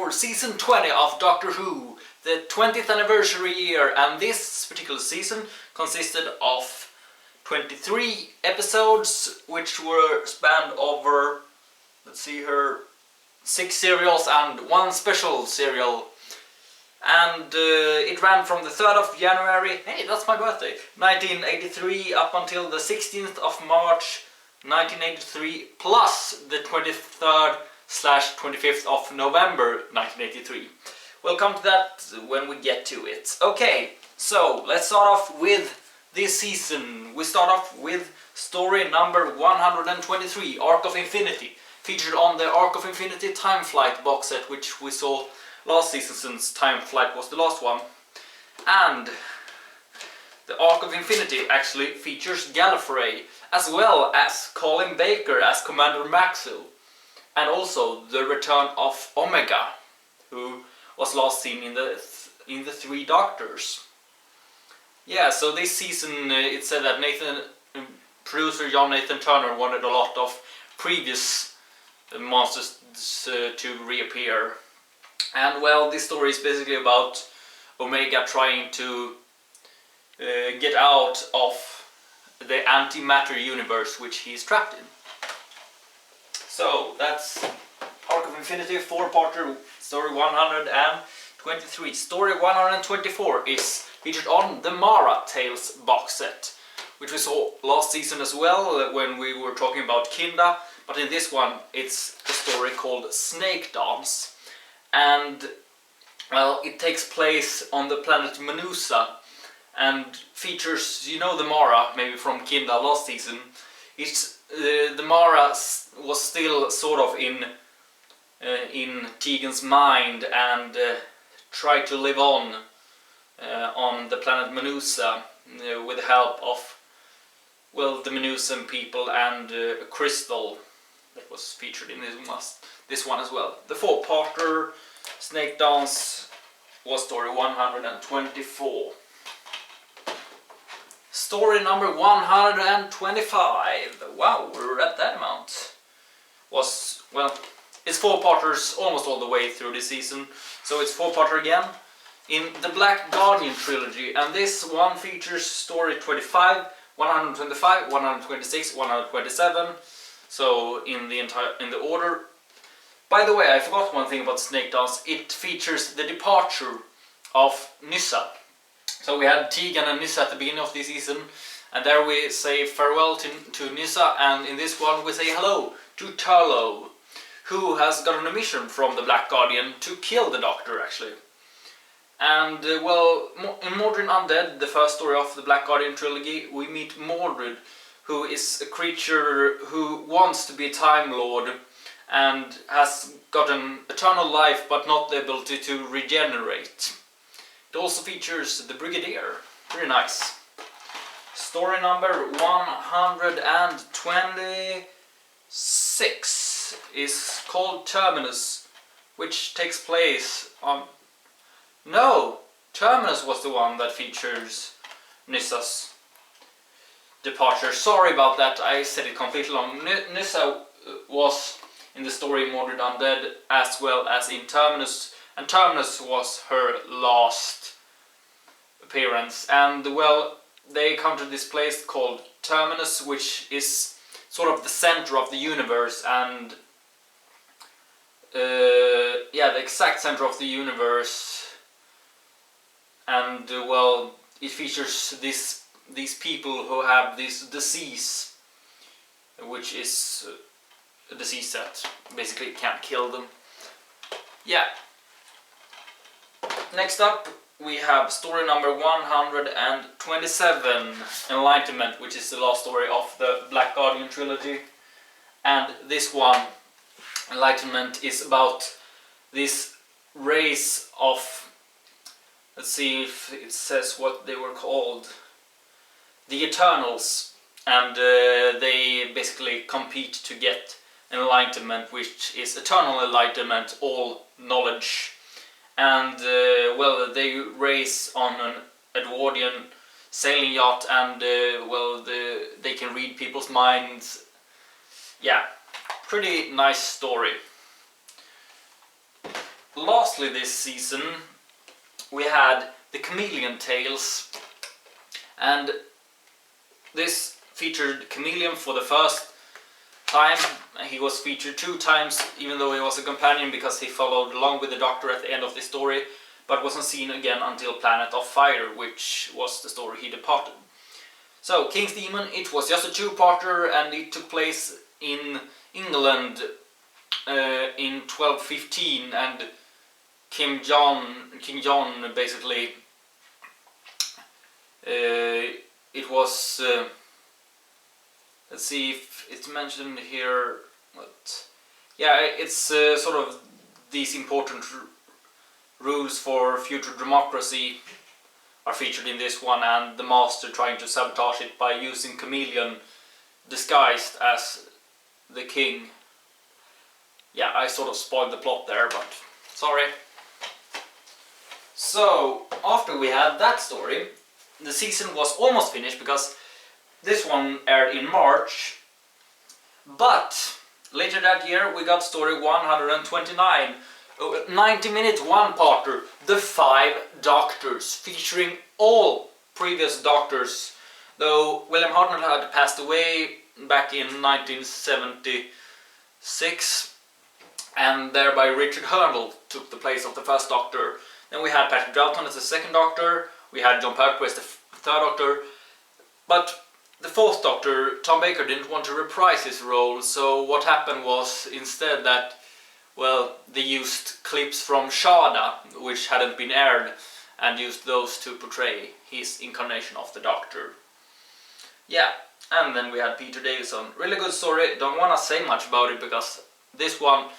for season 20 of Doctor Who, the 20th anniversary year, and this particular season consisted of 23 episodes which were spanned over, let's see here, 6 serials and 1 special serial. And it ran from the 3rd of January, hey, that's my birthday, 1983 up until the 16th of March 1983, plus the 23rd/25th of November 1983. We'll come to that when we get to it. Okay, so let's start off with this season. We start off with story number 123, Ork of Infinity, featured on the Ork of Infinity Time Flight box set, which we saw last season since Time Flight was the last one. And the Ork of Infinity actually features Gallifrey, as well as Colin Baker as Commander Maxwell, and also the return of Omega, who was last seen in the Three Doctors. Yeah, so this season it said that producer John Nathan Turner wanted a lot of previous monsters to reappear. And well, this story is basically about Omega trying to get out of the antimatter universe which he's trapped in. So that's Ork of Infinity, 4-parter, story 123. Story 124 is featured on the Mara Tales box set, which we saw last season as well when we were talking about Kinda, but in this one it's a story called Snake Dance. And well, it takes place on the planet Menusa and features, you know, the Mara, maybe from Kinda last season. It's the Mara was still sort of in Tegan's mind and tried to live on the planet Menusa with the help of, well, the Menusan people and a crystal that was featured in this one as well. The 4-parter Snake Dance was story 124. Story number 125, wow, we're at that amount, was, well, it's 4-parters almost all the way through this season, so it's 4-parter again in the Black Guardian trilogy, and this one features story 25, 125, 126, 127, so in the order. By the way, I forgot one thing about Snake Dance. It features the departure of Nyssa. So we had Tegan and Nyssa at the beginning of this season, and there we say farewell to Nyssa, and in this one we say hello to Turlo, who has gotten a mission from the Black Guardian to kill the Doctor, actually. And well, in Mordred Undead, the first story of the Black Guardian trilogy, we meet Mordred, who is a creature who wants to be a Time Lord and has gotten eternal life but not the ability to regenerate. It also features the Brigadier, pretty nice. Story number 126 is called Terminus, which takes place on... No! Terminus was the one that features Nyssa's departure. Sorry about that, I said it completely wrong. Nyssa was in the story Mordred Undead as well as in Terminus, and Terminus was her last appearance. And well, they come to this place called Terminus, which is sort of the center of the universe, and yeah, the exact center of the universe. And well, it features these people who have this disease, which is a disease that basically can't kill them. Yeah. Next up we have story number 127, Enlightenment, which is the last story of the Black Guardian trilogy. And this one, Enlightenment, is about this race of, let's see if it says what they were called, the Eternals, and they basically compete to get enlightenment, which is eternal enlightenment, all knowledge. And well, they race on an Edwardian sailing yacht, and well, they can read people's minds. Yeah, pretty nice story. lastly this season we had the Chameleon Tales, and this featured Kamelion for the first time. He was featured 2 times, even though he was a companion, because he followed along with the Doctor at the end of the story, but wasn't seen again until Planet of Fire, which was the story he departed. So, King's Demon, it was just a 2-parter, and it took place in England in 1215, and King John basically, it was, let's see if it's mentioned here, but yeah, it's sort of these important rules for future democracy are featured in this one, and the Master trying to sabotage it by using Kamelion disguised as the king. Yeah, I sort of spoiled the plot there, but sorry. So, after we had that story, the season was almost finished, because this one aired in March, but later that year we got story 129, 90-minute 1-parter, The 5 Doctors, featuring all previous Doctors, though William Hartnell had passed away back in 1976, and thereby Richard Hurndall took the place of the first Doctor. Then we had Patrick Troughton as the second Doctor, we had Jon Pertwee as the third Doctor, but the fourth Doctor, Tom Baker, didn't want to reprise his role, so what happened was instead that, well, they used clips from Shada, which hadn't been aired, and used those to portray his incarnation of the Doctor. Yeah, and then we had Peter Davison. Really good story, don't want to say much about it, because this one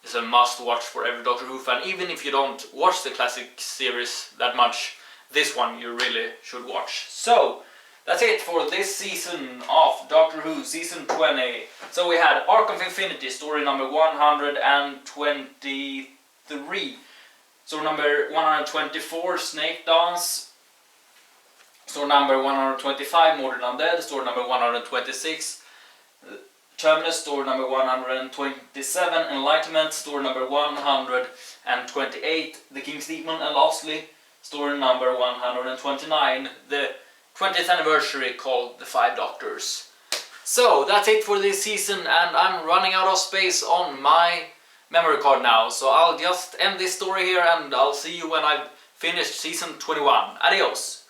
is a must-watch for every Doctor Who fan. Even if you don't watch the classic series that much, this one you really should watch. So, that's it for this season of Doctor Who, Season 20. So we had Ork of Infinity, story number 123. Story number 124, Snake Dance. Story number 125, Mordred Undead. Story number 126, Terminus. Story number 127, Enlightenment. Story number 128, The King's Demon. And lastly, story number 129, the 20th anniversary, called The 5 Doctors. So that's it for this season, and I'm running out of space on my memory card now, so I'll just end this story here, and I'll see you when I've finished season 21. Adios!